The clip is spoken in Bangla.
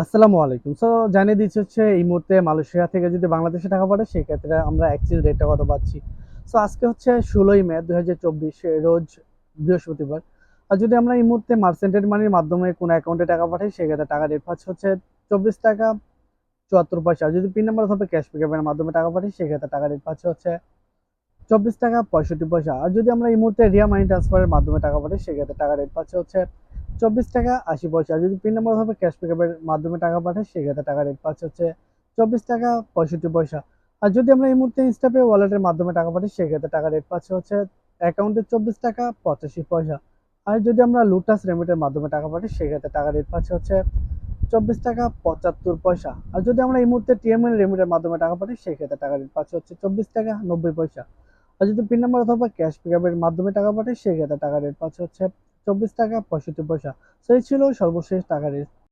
আসসালামু আলাইকুম। জানিয়ে দিচ্ছি হচ্ছে এই মুহূর্তে মালয়েশিয়া থেকে যদি বাংলাদেশে টাকা পাঠাই সেক্ষেত্রে আমরা এক্সচেঞ্জ রেটটা কত পাচ্ছি। আজকে হচ্ছে ১৬ই মে ২০২৪ রোজ বৃহস্পতিবার। আর যদি আমরা এই মুহূর্তে মার্চেন্টেড মানির মাধ্যমে কোনো অ্যাকাউন্টে টাকা পাঠাই সেক্ষেত্রে টাকা রেট পাচ্ছি হচ্ছে ৳২৪.৭৪। আর যদি পিন নাম্বার অথবা ক্যাশ পিকআপের মাধ্যমে টাকা পাঠাই সেক্ষেত্রে টাকা রেট পাচ্ছি হচ্ছে ৳২৪.৬৫। আর যদি আমরা এই মুহূর্তে রিয়া মানি ট্রান্সফারের মাধ্যমে টাকা পাঠাই সেক্ষেত্রে টাকা রেট পাচ্ছি হচ্ছে ৳24.৮০। আর যদি পিন নাম্বার অথবা ক্যাশ পিকআপের মাধ্যমে টাকা পাঠাই সেক্ষেত্রে টাকা রেট পাচ্ছি হচ্ছে ৳24.৬৫। আর যদি আমরা এই মুহূর্তে ইনস্টাপে ওয়ালেটের মাধ্যমে টাকা পাঠাই সেক্ষেত্রে টাকা রেট পাচ্ছি হচ্ছে অ্যাকাউন্টে ৳24.৮৫। আর যদি আমরা লুটাস রেমিটের মাধ্যমে টাকা পাঠাই সেক্ষেত্রে টাকা রেট পাচ্ছি হচ্ছে ৳24.৭৫। আর যদি আমরা এই মুহূর্তে টিএমএল রেমিটের মাধ্যমে টাকা পাঠাই সেক্ষেত্রে টাকা রেট পাচ্ছি হচ্ছে ৳24.৯০। আর যদি পিন নাম্বার অথবা ক্যাশ পিকআপের মাধ্যমে টাকা পাঠাই সেক্ষেত্রে টাকা রেট পাচ্ছি হচ্ছে ৳24.৬৫। এই ছিল সর্বশেষ টাকা রেট।